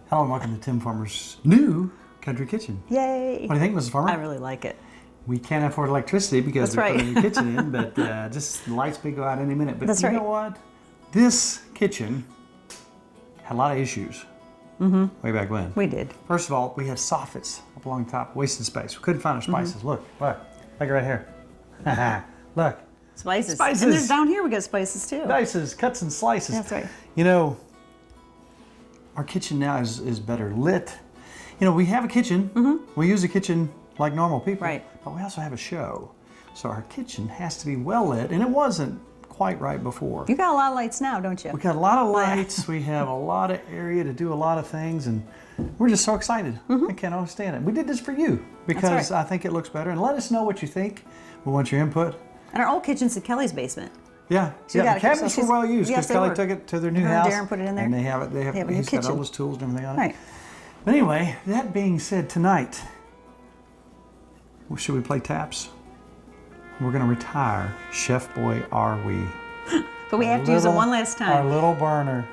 Hello and welcome to Tim Farmer's new country kitchen. Yay! What do you think, Mrs. Farmer? I really like it. We can't afford electricity because That's we're right. putting the kitchen in, but just the lights may go out any minute. But That's you right. know what? This kitchen had a lot of issues way back when. We did. First of all, we had soffits up along the top, wasted space. We couldn't find our spices. Look, right here. Look. Spices. Spices. And there's down here we got spices too. Dices, cuts and slices. That's right. You know, our kitchen now is better lit. You know, we have a kitchen. We use a kitchen like normal people. Right. But we also have a show. So our kitchen has to be well lit, and it wasn't quite right before. You got a lot of lights now, don't you? We got a lot of lights. We have a lot of area to do a lot of things, and we're just so excited. I can't understand it. We did this for you because right. I think it looks better. And let us know what you think. We want your input. And our old kitchen's in Kelly's basement. Yeah, So the cabinets were well used because yes, they Kelly were. took it to their new Her and house. Darren put it in there. And they have it. They have a new he's got all kitchen. those tools and everything on it. Right. But anyway, that being said, tonight, should we play taps? We're going to retire Chef Boy Are We. But we have to use it one last Our time. little burner.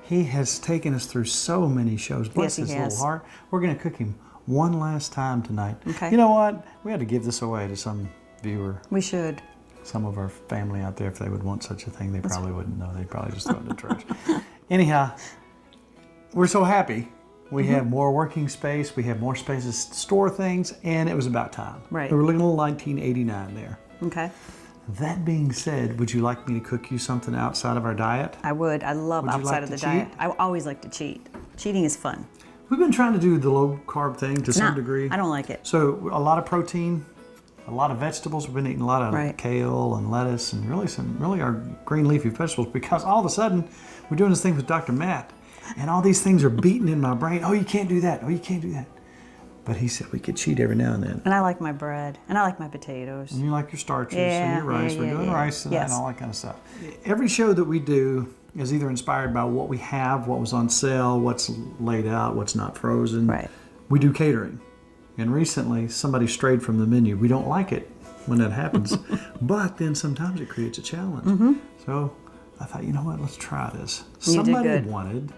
He has taken us through so many shows. Bless Yes, his he has. little heart. We're going to cook him one last time tonight. Okay. You know what? We had to give this away to some viewer. We should. Some of our family out there, if they would want such a thing, they probably wouldn't know. They'd probably just throw it in the trash. Anyhow, we're so happy. We have more working space. We have more spaces to store things, and it was about time. Right. We were looking at 1989 there. Okay. That being said, would you like me to cook you something outside of our diet? I would. I love Would you outside like of to the diet. cheat? I always like to cheat. Cheating is fun. We've been trying to do the low carb thing to some Nah, degree. I don't like it. So a lot of protein, a lot of vegetables. We've been eating a lot of Right. kale and lettuce and really our green leafy vegetables because all of a sudden we're doing this thing with Dr. Matt and all these things are beating in my brain. Oh, you can't do that. Oh, you can't do that. But he said we could cheat every now and then. And I like my bread. And I like my potatoes. And you like your starches Yeah, and your rice. yeah, We're yeah, doing yeah. rice tonight Yes. and all that kind of stuff. Every show that we do is either inspired by what we have, what was on sale, what's laid out, what's not frozen. Right. We do catering. And recently somebody strayed from the menu. We don't like it when that happens. But then sometimes it creates a challenge. So I thought, you know what, let's try this. You did Somebody good. wanted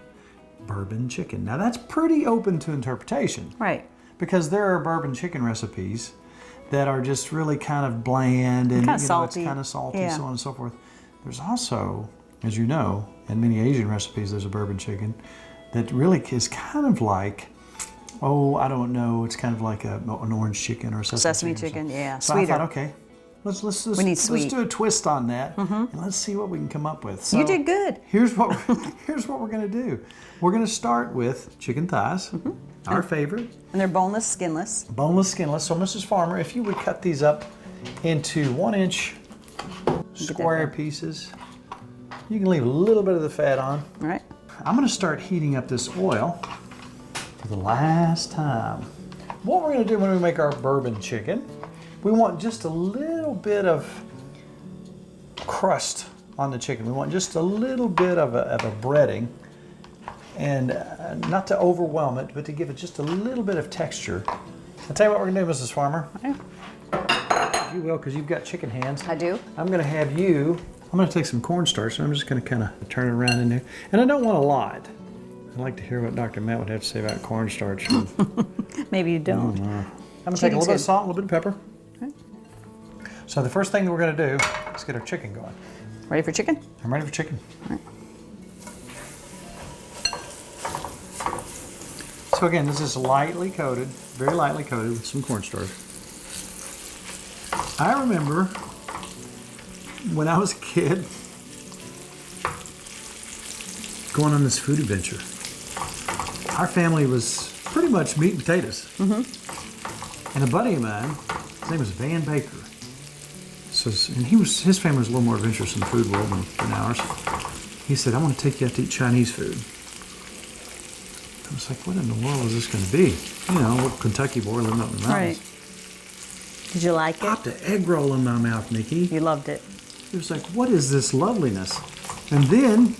bourbon chicken. Now that's pretty open to interpretation. Right. Because there are bourbon chicken recipes that are just really kind of bland and Kinda it's salty. kind of salty, Yeah. so on and so forth. There's also, as you know, in many Asian recipes, there's a bourbon chicken that really is kind of like, oh, I don't know, it's kind of like an orange chicken or Sesame or chicken, something. yeah, So sweeter. I thought, okay, let's need sweet. do a twist on that and let's see what we can come up with. So You did good. Here's what we're going to do. We're going to start with chicken thighs, our favorite. And they're boneless, skinless. Boneless, skinless. So, Mrs. Farmer, if you would cut these up into 1-inch square pieces, you can leave a little bit of the fat on. All right. I'm going to start heating up this oil for the last time. What we're going to do when we make our bourbon chicken, we want just a little bit of crust on the chicken. We want just a little bit of a breading, and not to overwhelm it, but to give it just a little bit of texture. I'll tell you what we're going to do, Mrs. Farmer. Okay. If you will, because you've got chicken hands. I do. I'm going to have you, I'm going to take some cornstarch, and I'm just going to kind of turn it around in there. And I don't want a lot. I'd like to hear what Dr. Matt would have to say about cornstarch. Maybe you don't. I'm going to take a little bit of salt, a little bit of pepper. Okay. So the first thing that we're going to do is get our chicken going. Ready for chicken? I'm ready for chicken. All right. So again, this is lightly coated, very lightly coated with some cornstarch. I remember when I was a kid going on this food adventure. Our family was pretty much meat and potatoes. And a buddy of mine, his name was Van Baker. So, and his family was a little more adventurous in the food world than ours. He said, I want to take you out to eat Chinese food. I was like, what in the world is this going to be? You know, a little Kentucky boy living up in the mountains. Right. Did you like it? Popped the egg roll in my mouth, Nikki. You loved it. It was like, what is this loveliness? And then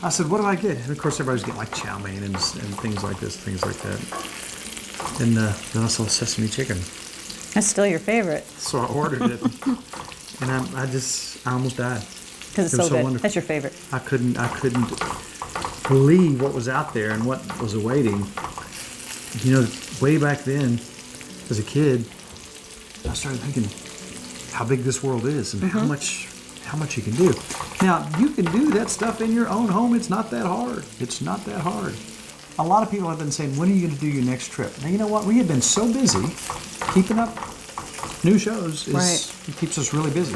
I said, what do I get? And of course, everybody's getting like chow mein and things like this, things like that. And then I saw sesame chicken. That's still your favorite. So I ordered it. And I almost died. Because it's It was so good. wonderful. That's your favorite. I couldn't believe what was out there and what was awaiting. You know, way back then, as a kid, I started thinking how big this world is and how much you can do. Now, you can do that stuff in your own home. It's not that hard. It's not that hard. A lot of people have been saying, when are you going to do your next trip? Now, you know what? We have been so busy keeping up new shows. It keeps us really busy.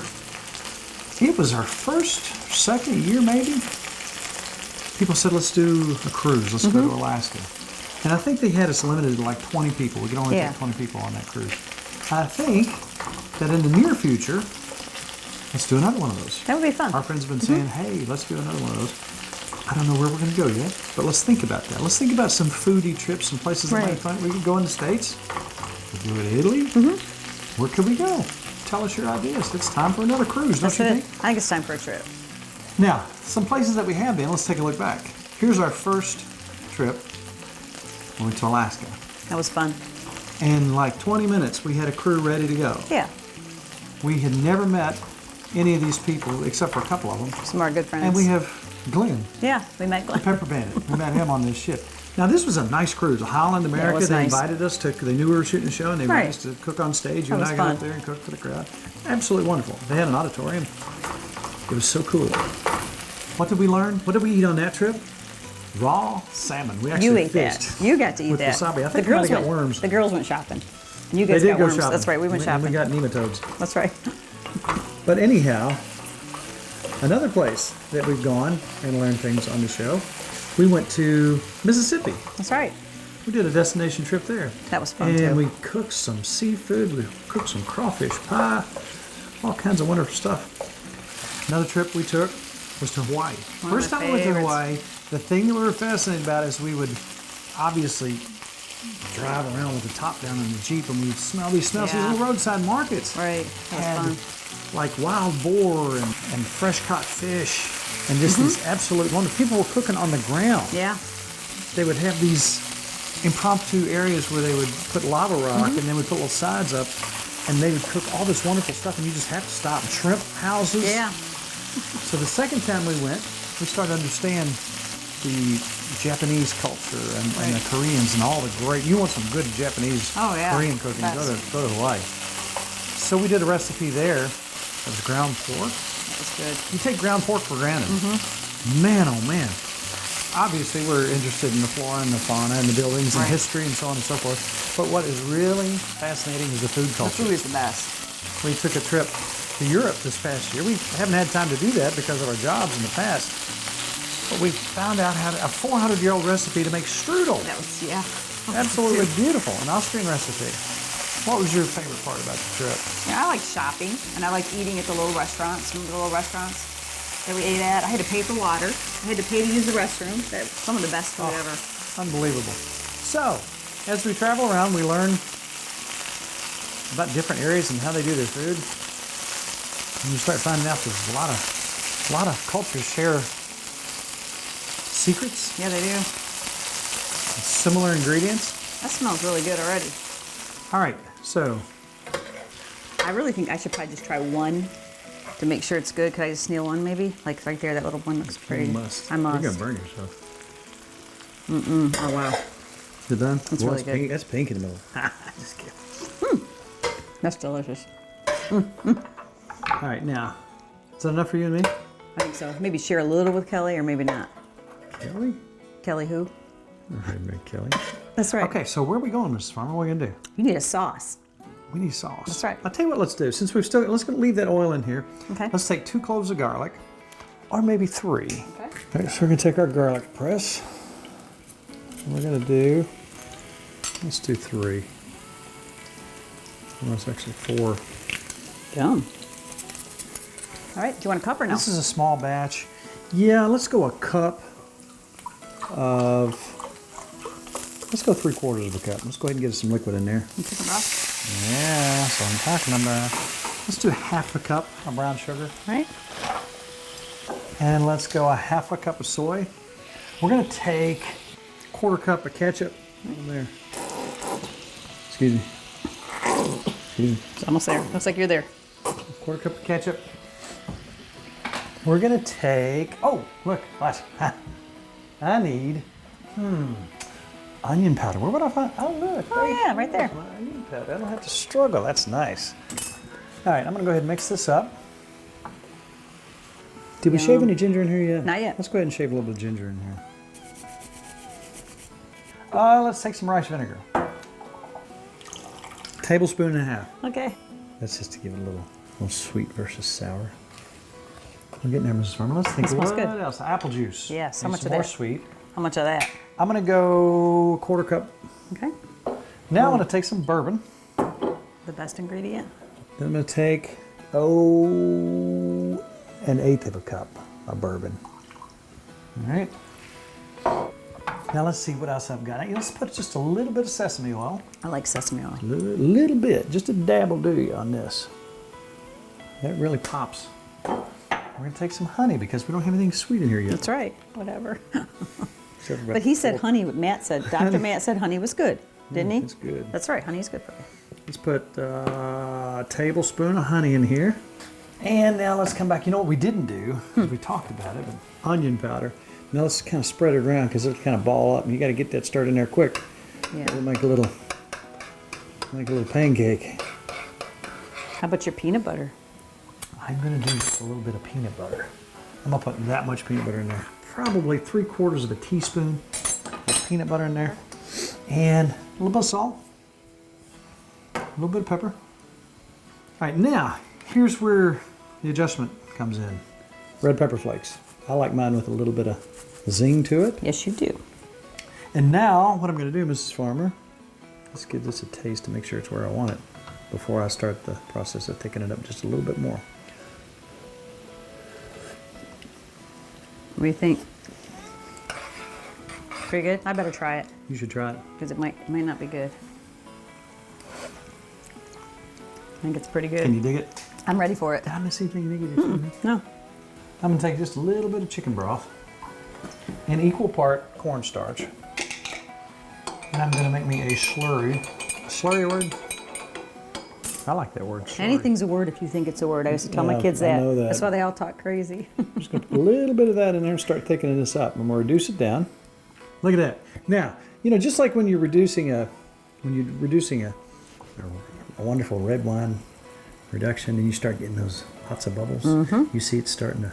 It was our second year maybe. People said, let's do a cruise. Let's go to Alaska. And I think they had us limited to like 20 people. We could only take 20 people on that cruise. I think that in the near future, let's do another one of those. That would be fun. Our friends have been saying, hey, let's do another one of those. I don't know where we're going to go yet, but let's think about that. Let's think about some foodie trips, some places that might be fun. We could go in the States. We could go to Italy. Where could we go? Tell us your ideas. It's time for another cruise, don't you think? I think it's time for a trip. Now, some places that we have been, let's take a look back. Here's our first trip. We went to Alaska. That was fun. In like 20 minutes, we had a crew ready to go. Yeah. We had never met any of these people except for a couple of them. Some of our good friends. And we have Glenn. Yeah, we met Glenn. The Pepper Bandit. We met him on this ship. Now, this was a nice cruise. Highland America, was they nice. invited us to, they knew we were shooting a show, and they invited us to cook on stage. You and I got up there and cooked for the crowd. Absolutely wonderful. They had an auditorium. It was so cool. What did we learn? What did we eat on that trip? Raw salmon. We actually You ate fished. that. You got to eat with that. wasabi. I think we got worms. The girls went shopping. And you They guys did got go worms. shopping. That's right, we went shopping. We got nematodes. That's right. But anyhow, another place that we've gone and learned things on the show, we went to Mississippi. That's right. We did a destination trip there. That was fun too. And we cooked some seafood. We cooked some crawfish pie. All kinds of wonderful stuff. Another trip we took was to Hawaii. First time we went to Hawaii, the thing that we were fascinated about is we would obviously drive around with the top down in the Jeep and we'd smell these smells. These little roadside markets. Right. That was fun. Like wild boar and fresh caught fish and just these absolute wonderful. People were cooking on the ground. Yeah. They would have these impromptu areas where they would put lava rock and then would put little sides up and they would cook all this wonderful stuff and you just have to stop. Shrimp houses. Yeah. So the second time we went, we started to understand the Japanese culture and the Koreans and all the great. You want some good Japanese Korean cooking? Go to Hawaii. So we did a recipe there. It was ground pork. That was good. You take ground pork for granted. Man, oh man. Obviously, we're interested in the flora and the fauna and the buildings and history and so on and so forth. But what is really fascinating is the food culture. The food is the best. We took a trip to Europe this past year. We haven't had time to do that because of our jobs in the past. But we found out how a 400-year-old recipe to make strudel. That was, Absolutely beautiful. An Austrian recipe. What was your favorite part about the trip? Yeah, I like shopping, and I like eating at the little restaurants, some of the little restaurants that we ate at. I had to pay for water. I had to pay to use the restroom. That's some of the best food ever. Unbelievable. So, as we travel around, we learn about different areas and how they do their food. And you start finding out there's a lot of cultures share secrets. Yeah, they do. Similar ingredients. That smells really good already. All right, so. I really think I should probably just try one to make sure it's good. Could I just steal one maybe? Like right there, that little one looks pretty. You must. I must. You're going to burn yourself. Oh, wow. You're done? That's really good. Pink. That's pink in the middle. Just kidding. That's delicious. All right, now, is that enough for you and me? I think so. Maybe share a little with Kelly or maybe not. Kelly? Kelly who? All right, Kelly. That's right. Okay, so where are we going, Mrs. Farmer? What are we going to do? You need a sauce. We need sauce. That's right. I'll tell you what let's do. Since we've still, let's leave that oil in here. Okay. Let's take 2 cloves of garlic, or maybe 3. Okay. All right, so we're going to take our garlic press. We're going to do, let's do 3. Well, it's actually 4. Yum. All right, do you want a cup or no? This is a small batch. Yeah, let's go a cup of, let's go 3/4 of a cup. Let's go ahead and get some liquid in there. You took a broth? Yeah, that's what I'm talking about. Let's do 1/2 cup of brown sugar. All right. And let's go 1/2 cup of soy. We're going to take 1/4 cup of ketchup. Over there. Excuse me. Excuse me. It's almost there. Looks like you're there. 1/4 cup of ketchup. We're going to take, oh, look, watch. I need, onion powder. Where would I find? Oh, look. Oh, yeah, right there. My onion powder. I don't have to struggle. That's nice. All right, I'm going to go ahead and mix this up. Did we shave any ginger in here yet? Not yet. Let's go ahead and shave a little bit of ginger in here. Let's take some rice vinegar. Tablespoon and a half. Okay. That's just to give it a little sweet versus sour. We're getting there, Mrs. Farmer. Let's think It smells what good. else? Apple juice. Yes, how Need much some of more that? sweet. How much of that? I'm going to go 1/4 cup. Okay. Now I'm going to take some bourbon. The best ingredient. Then I'm going to take, 1/8 of a cup of bourbon. All right. Now let's see what else I've got. Let's put just a little bit of sesame oil. I like sesame oil. Little bit, just a dab will do on this. That really pops. We're going to take some honey because we don't have anything sweet in here yet. That's right. Whatever. Except for about But he said 4. honey. Dr. Matt said honey was good, didn't he? It's good. That's right. Honey's good for you. Let's put a tablespoon of honey in here. And now let's come back. You know what we didn't do? We talked about it, but onion powder. Now let's kind of spread it around because it'll kind of ball up, and you got to get that started in there quick. Yeah. It'll make a little pancake. How about your peanut butter? I'm going to do just a little bit of peanut butter. I'm going to put that much peanut butter in there. Probably 3/4 of a teaspoon of peanut butter in there. And a little bit of salt. A little bit of pepper. All right, now, here's where the adjustment comes in. Red pepper flakes. I like mine with a little bit of zing to it. Yes, you do. And now, what I'm going to do, Mrs. Farmer, let's give this a taste to make sure it's where I want it before I start the process of thickening it up just a little bit more. What do you think? Pretty good? I better try it You should try it. because it might not be good. I think it's pretty good. Can you dig it? I'm ready for it. Did I miss anything you dig it? No. I'm going to take just a little bit of chicken broth and equal part cornstarch. And I'm going to make me a slurry. A slurry word? I like that word, slurry. Anything's a word if you think it's a word. I used to tell my Yeah, kids I that. know that. That's why they all talk crazy. Just going to put a little bit of that in there and start thickening this up. I'm going to reduce it down. Look at that. Now, just like when you're reducing a wonderful red wine reduction and you start getting those lots of bubbles, you see it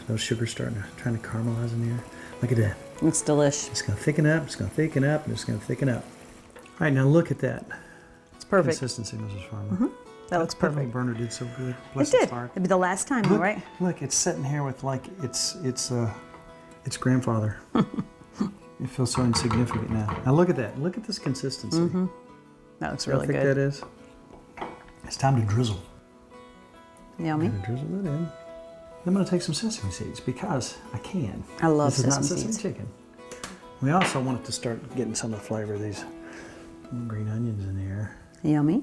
those sugars trying to caramelize in there. Look at that. It's delicious. It's going to thicken up, it's going to thicken up, and it's going to thicken up. All right, now look at that. It's perfect. Consistency, Mrs. Farmer. That looks That little perfect. burner did so good. It Bless did. its heart. It'd be the last time, Look, right? look, it's sitting here with its grandfather. It feels so insignificant now. Now look at that. Look at this consistency. That looks See really how thick good. that is? It's time to drizzle. Yummy. I'm going to drizzle it in. I'm going to take some sesame seeds because I can. I love This is not sesame sesame seeds. chicken. We also want it to start getting some of the flavor of these green onions in here. Yummy.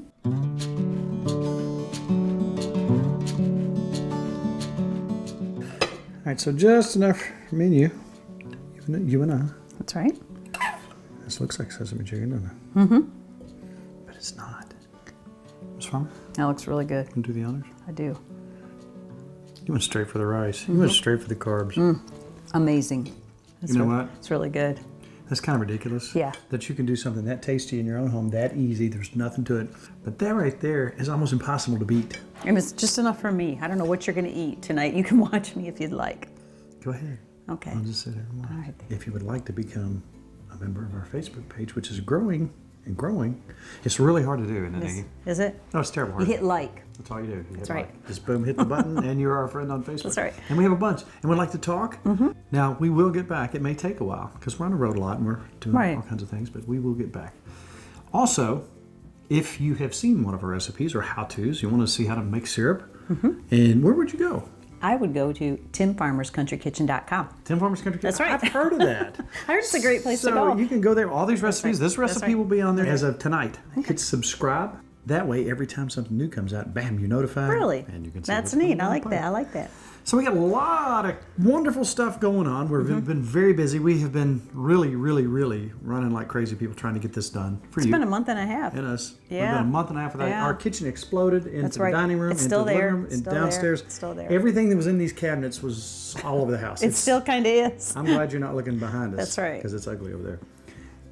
All right, so just enough for me and you and I. That's right. This looks like sesame chicken, doesn't it? But it's not. Ms. Farmer, That looks really good. want to do the honors? I do. You went straight for the rice. You went straight for the carbs. Amazing. That's You know re- what? It's really good. That's kind of ridiculous. Yeah. That you can do something that tasty in your own home, that easy. There's nothing to it. But that right there is almost impossible to beat. And it's just enough for me. I don't know what you're going to eat tonight. You can watch me if you'd like. Go ahead. Okay. I'll just sit there and watch. All right. If you would like to become a member of our Facebook page, which is growing and growing, it's really hard to do, isn't it, Iggy? Is it? No, it's terrible You hard. hit like. That's all you do. You hit That's right. like. Just boom, hit the button, and you're our friend on Facebook. That's right. And we have a bunch. And we'd like to talk. Now, we will get back. It may take a while because we're on the road a lot and we're doing Right. all kinds of things, but we will get back. Also, if you have seen one of our recipes or how-tos, you want to see how to make syrup, and where would you go? I would go to timfarmerscountrykitchen.com. Tim Farmer's Country Kitchen. That's right. I've heard of that. I heard it's a great place to So go. you can go there. All these recipes. right. This That's recipe right. will be on there as of tonight. Hit subscribe. That way, every time something new comes out, bam, you're notified. Really? And you can see That's what's neat. going I on like the that. pipe. I like that. So we got a lot of wonderful stuff going on. We've been very busy. We have been really, really, really running like crazy people trying to get this done for you. It's been a month and a half. And us. Yeah. We've been a month and a half of that. Yeah. Our kitchen exploded into That's the right. dining room, It's into still the living there. room, It's and still there. downstairs. It's still there. Everything that was in these cabinets was all over the house. It still kind of is. I'm glad you're not looking behind us. That's right. Because it's ugly over there.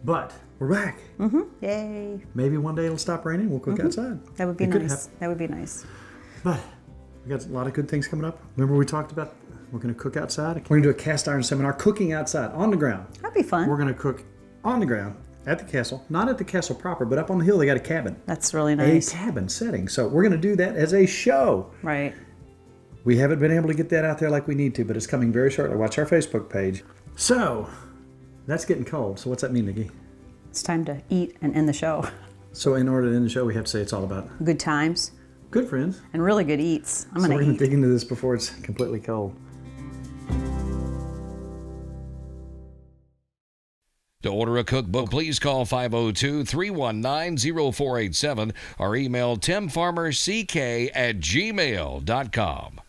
But we're back. Yay. Maybe one day it'll stop raining. We'll cook outside. That would be It could nice. happen. That would be nice. But we got a lot of good things coming up. Remember we talked about we're going to cook outside? We're going to do a cast iron seminar, cooking outside, on the ground. That'd be fun. We're going to cook on the ground at the castle. Not at the castle proper, but up on the hill they got a cabin. That's really nice. A cabin setting. So we're going to do that as a show. Right. We haven't been able to get that out there like we need to, but it's coming very shortly. Watch our Facebook page. So that's getting cold. So what's that mean, Nikki? It's time to eat and end the show. So in order to end the show, we have to say it's all about Good times good friends. and really good eats. I'm So we're going going to to eat. dig into this before it's completely cold. To order a cookbook, please call 502-319-0487 or email timfarmerck@gmail.com.